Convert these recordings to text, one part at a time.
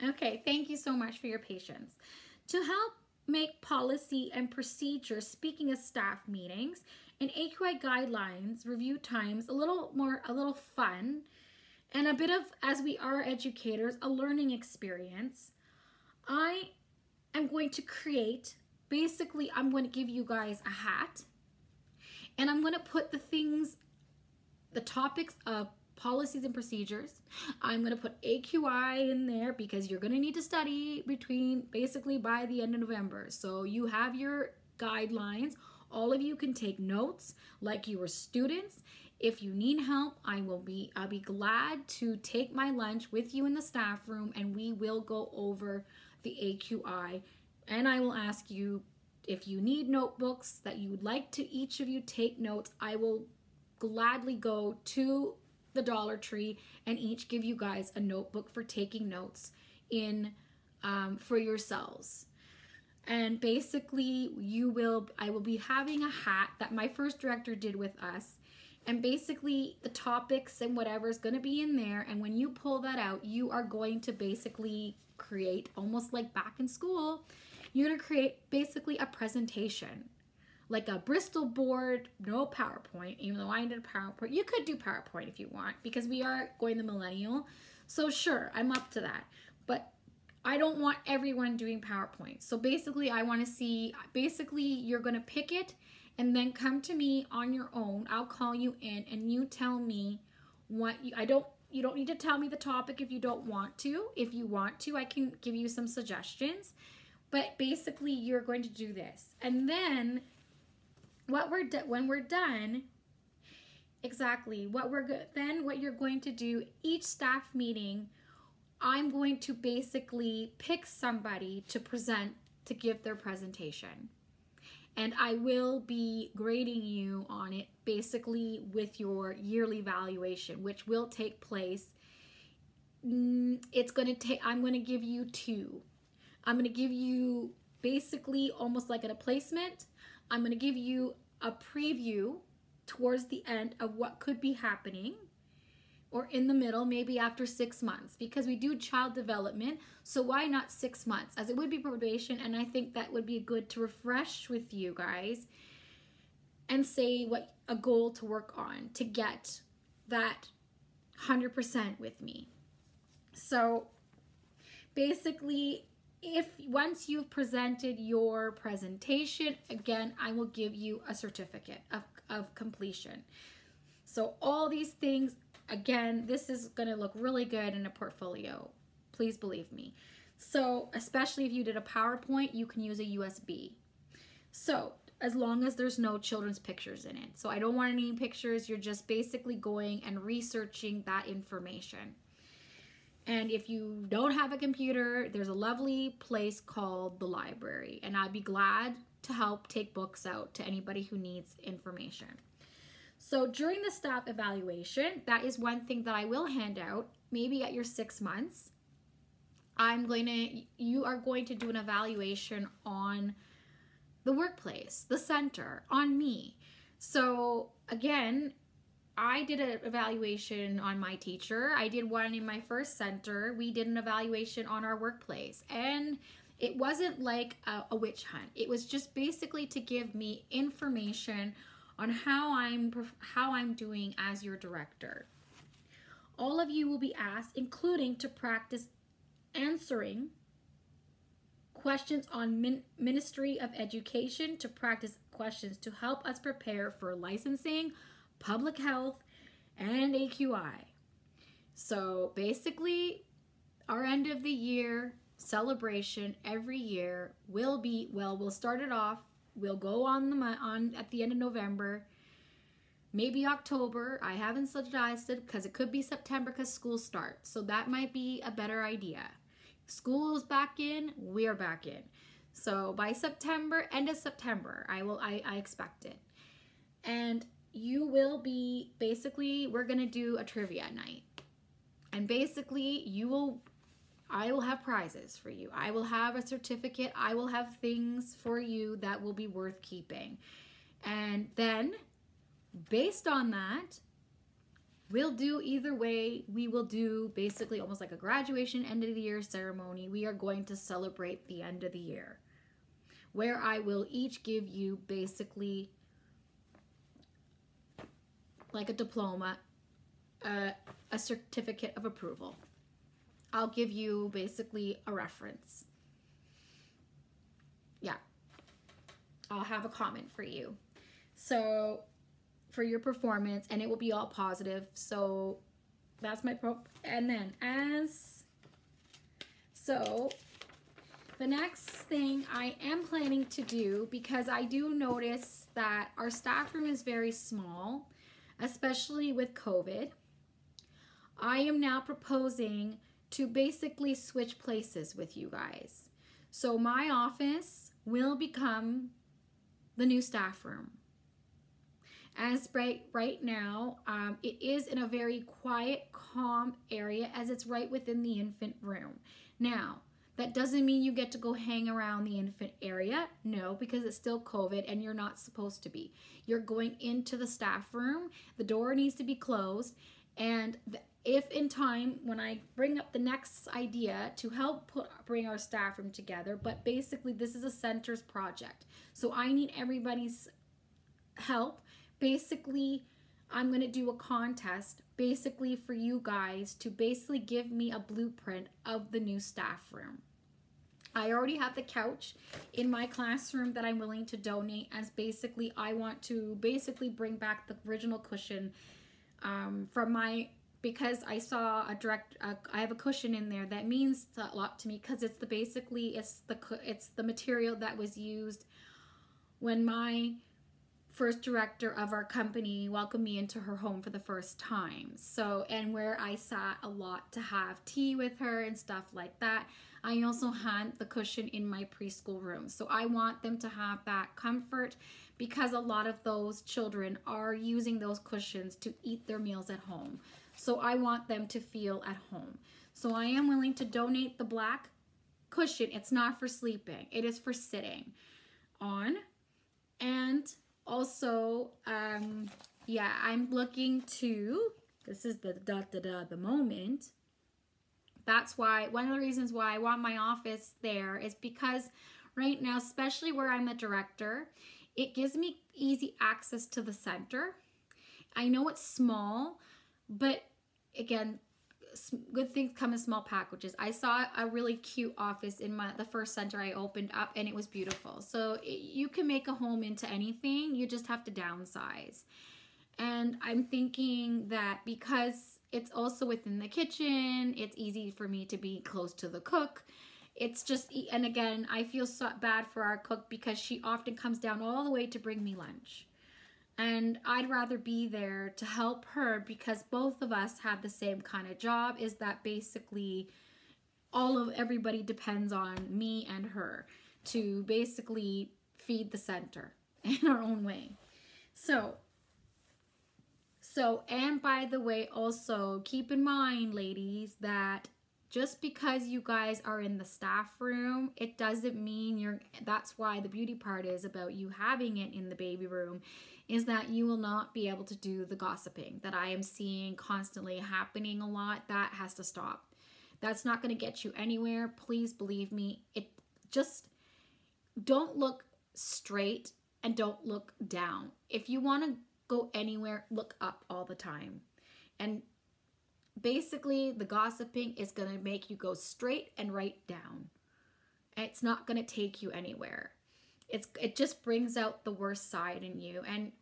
Okay, thank you so much for your patience. To help make policy and procedure, speaking of staff meetings and AQI guidelines, review times, a little fun, and a bit of, as we are educators, a learning experience, I am going to create, basically, I'm going to give you guys a hat, and I'm going to put the topics of policies and procedures. I'm going to put AQI in there because you're going to need to study basically by the end of November. So you have your guidelines. All of you can take notes like you were students. If you need help, I'll be glad to take my lunch with you in the staff room, and we will go over the AQI. And I will ask you if you need notebooks that you would like to each of you take notes. I will gladly go to the Dollar Tree and each give you guys a notebook for taking notes in for yourselves. And basically I will be having a hat that my first director did with us, and basically the topics and whatever is going to be in there, and when you pull that out, you are going to basically create, almost like back in school, you're going to create basically a presentation, like a Bristol board, no PowerPoint, even though I did PowerPoint. You could do PowerPoint if you want, because we are going the millennial. So sure, I'm up to that. But I don't want everyone doing PowerPoint. So basically, I want to see, you're going to pick it and then come to me on your own. I'll call you in and you tell me what you don't need to tell me the topic if you don't want to. If you want to, I can give you some suggestions. But basically, you're going to do this. And then when we're done, what you're going to do, each staff meeting, I'm going to basically pick somebody to give their presentation. And I will be grading you on it basically with your yearly evaluation, which will take place. I'm going to give you two. I'm going to give you basically almost like a placement. I'm going to give you a preview towards the end of what could be happening, or in the middle, maybe after 6 months, because we do child development. So why not 6 months, as it would be probation? And I think that would be good to refresh with you guys and say what a goal to work on to get that 100% with me. So basically, once you've presented your presentation, again, I will give you a certificate of completion. So all these things, again, this is going to look really good in a portfolio. Please believe me. So especially if you did a PowerPoint, you can use a USB. So as long as there's no children's pictures in it. So I don't want any pictures. You're just basically going and researching that information. And if you don't have a computer, there's a lovely place called the library. And I'd be glad to help take books out to anybody who needs information. So during the staff evaluation, that is one thing that I will hand out, maybe at your 6 months. You are going to do an evaluation on the workplace, the center, on me. So again, I did an evaluation on my teacher. I did one in my first center. We did an evaluation on our workplace. And it wasn't like a witch hunt. It was just basically to give me information on how I'm doing as your director. All of you will be asked, including to practice answering questions on Ministry of Education, to practice questions to help us prepare for licensing, public health, and AQI. So basically, our end of the year celebration every year will be, we'll start it off. We'll go on at the end of November, maybe October. I haven't suggested because it could be September because school starts. So that might be a better idea. School's back in, we're back in. So by September, end of September, I expect it. And you will be, basically, we're gonna do a trivia night. And basically, I will have prizes for you. I will have a certificate. I will have things for you that will be worth keeping. And then, based on that, We'll do either way. We will do basically almost like a graduation end of the year ceremony. We are going to celebrate the end of the year, where I will each give you basically like a diploma, a certificate of approval. I'll give you basically a reference. Yeah. I'll have a comment for you. So for your performance, and it will be all positive. So that's my and then the next thing I am planning to do, because I do notice that our staff room is very small, especially with COVID, I am now proposing to basically switch places with you guys. So my office will become the new staff room. As right now, it is in a very quiet, calm area, as it's right within the infant room. Now, that doesn't mean you get to go hang around the infant area. No, because it's still COVID and you're not supposed to be. You're going into the staff room. The door needs to be closed. And if in time, when I bring up the next idea to help bring our staff room together, but basically this is a center's project. So I need everybody's help. Basically, I'm going to do a contest basically for you guys to basically give me a blueprint of the new staff room. I already have the couch in my classroom that I'm willing to donate, as basically I want to basically bring back the original cushion from my, because I saw I have a cushion in there that means a lot to me, because it's it's the material that was used when my first director of our company welcomed me into her home for the first time. So, and where I sat a lot to have tea with her and stuff like that. I also had the cushion in my preschool room. So I want them to have that comfort, because a lot of those children are using those cushions to eat their meals at home. So I want them to feel at home. So I am willing to donate the black cushion. It's not for sleeping. It is for sitting on. And also, yeah, I'm looking to, this is the moment. That's why, one of the reasons why I want my office there is because right now, especially where I'm a director, it gives me easy access to the center. I know it's small, but again, good things come in small packages. I saw a really cute office in the first center I opened up, and it was beautiful. So you can make a home into anything. You just have to downsize. And I'm thinking that because it's also within the kitchen, it's easy for me to be close to the cook. It's just, and again, I feel so bad for our cook because she often comes down all the way to bring me lunch. And I'd rather be there to help her, because both of us have the same kind of job, is that basically everybody depends on me and her to basically feed the center in our own way. So, and by the way, also keep in mind, ladies, that just because you guys are in the staff room, it doesn't mean that's why the beauty part is about you having it in the baby room, is that you will not be able to do the gossiping that I am seeing constantly happening a lot. That has to stop. That's not going to get you anywhere. Please believe me. Just don't look straight and don't look down. If you want to go anywhere, look up all the time. And basically, the gossiping is going to make you go straight and right down. It's not going to take you anywhere. It just brings out the worst side in you. And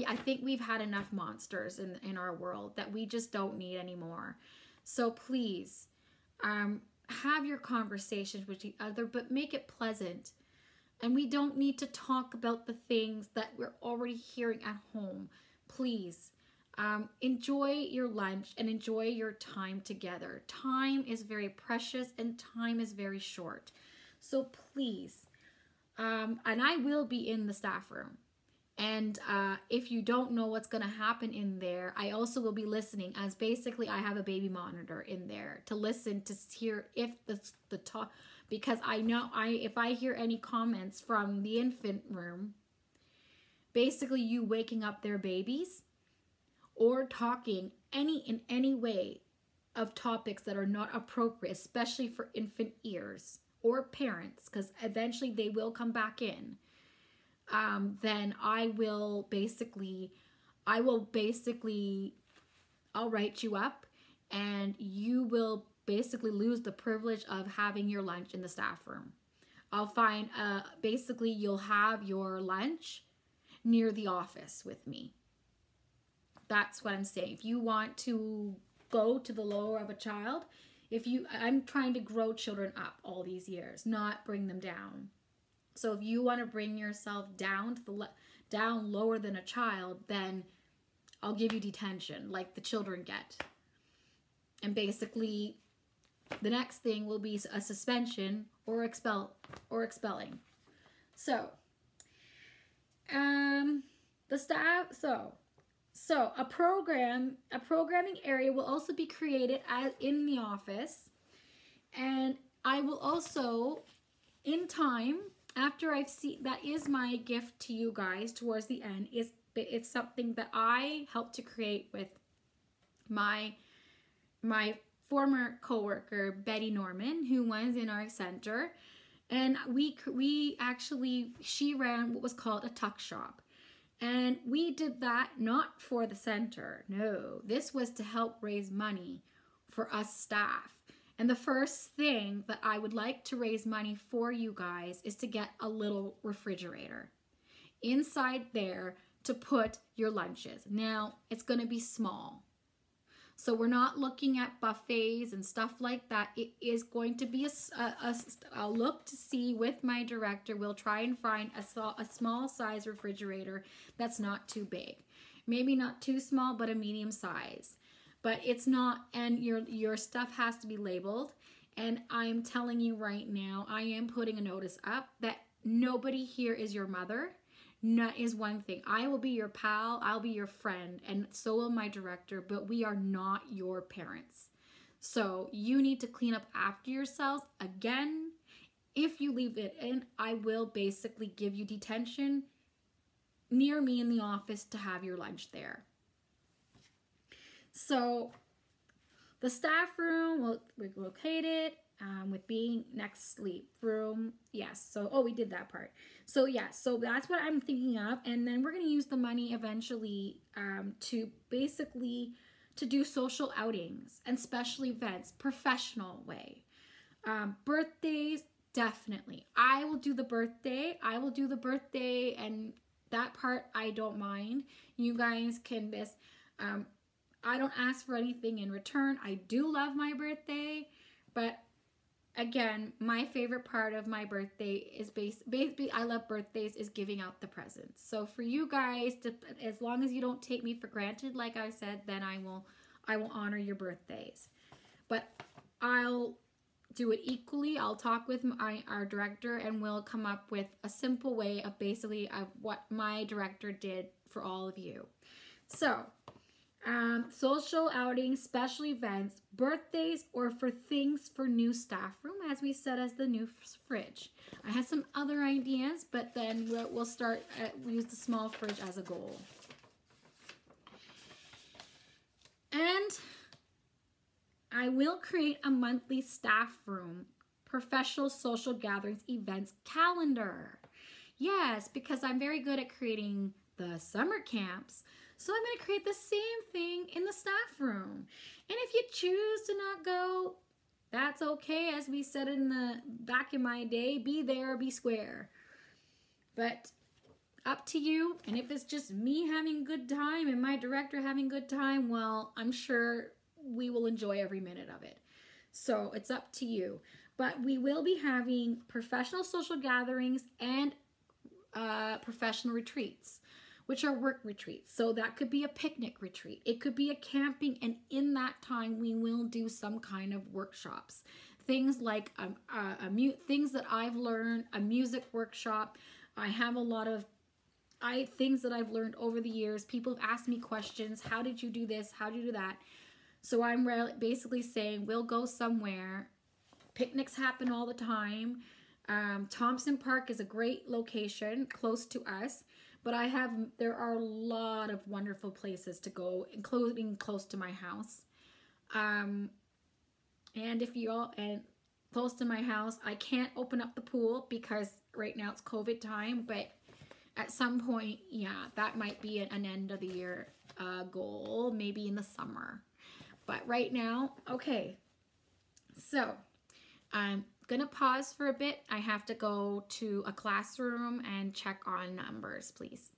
I think we've had enough monsters in our world that we just don't need anymore. So please, have your conversations with each other, but make it pleasant. And we don't need to talk about the things that we're already hearing at home. Please, enjoy your lunch and enjoy your time together. Time is very precious and time is very short. So please, and I will be in the staff room. And if you don't know what's going to happen in there, I also will be listening, as basically I have a baby monitor in there to listen to hear if the talk, because I know if I hear any comments from the infant room, basically you waking up their babies, or talking in any way of topics that are not appropriate, especially for infant ears or parents, because eventually they will come back in, then I'll write you up, and you will basically lose the privilege of having your lunch in the staff room. I'll find, basically you'll have your lunch near the office with me. That's what I'm saying. If you want to go to the lower of a child, I'm trying to grow children up all these years, not bring them down. So if you want to bring yourself down to down lower than a child, then I'll give you detention like the children get. And basically the next thing will be a suspension or expelling. So the staff, so a programming area will also be created in the office, and I will also, in time, after I've seen, that is my gift to you guys towards the end, it's something that I helped to create with my former coworker Betty Norman, who was in our center, and she ran what was called a tuck shop. And we did that not for the center. No, this was to help raise money for us staff. And the first thing that I would like to raise money for you guys is to get a little refrigerator inside there to put your lunches. Now, it's going to be small. So we're not looking at buffets and stuff like that. It is going to be I'll look to see with my director. We'll try and find a small size refrigerator that's not too big. Maybe not too small, but a medium size. But it's not, and your stuff has to be labeled. And I'm telling you right now, I am putting a notice up that nobody here is your mother. That is one thing. I will be your pal, I'll be your friend, and so will my director, but we are not your parents. So you need to clean up after yourselves. Again, if you leave it in, I will basically give you detention near me in the office to have your lunch there. So the staff room will be located with being next sleep room. Yes. So, we did that part. So yeah, so that's what I'm thinking of. And then we're going to use the money eventually to basically to do social outings and special events, professional way. Birthdays, definitely. I will do the birthday. And that part I don't mind. You guys can I don't ask for anything in return. I do love my birthday, but again, my favorite part of my birthday is basically I love birthdays is giving out the presents. So for you guys, as long as you don't take me for granted, like I said, then I will honor your birthdays. But I'll do it equally. I'll talk with our director, and we'll come up with a simple way of basically of what my director did for all of you. So social outings, special events, birthdays, or for things for new staff room, as we said, as the new fridge. I had some other ideas, but then we'll start use the small fridge as a goal. And I will create a monthly staff room, professional social gatherings, events calendar. Yes, because I'm very good at creating the summer camps. So I'm going to create the same thing in the staff room. And if you choose to not go, that's okay. As we said back in my day, be there or be square. But up to you. And if it's just me having a good time and my director having a good time, well, I'm sure we will enjoy every minute of it. So it's up to you. But we will be having professional social gatherings and professional retreats, which are work retreats. So that could be a picnic retreat. It could be a camping, and in that time we will do some kind of workshops. Things like things that I've learned, a music workshop. I have a lot of things that I've learned over the years. People have asked me questions. How did you do this? How did you do that? So I'm basically saying we'll go somewhere. Picnics happen all the time. Thompson Park is a great location close to us. but there are a lot of wonderful places to go, including close to my house. And close to my house, I can't open up the pool because right now it's COVID time, but at some point, yeah, that might be an end of the year goal, maybe in the summer. But right now, okay. So I'm gonna pause for a bit. I have to go to a classroom and check on numbers, please.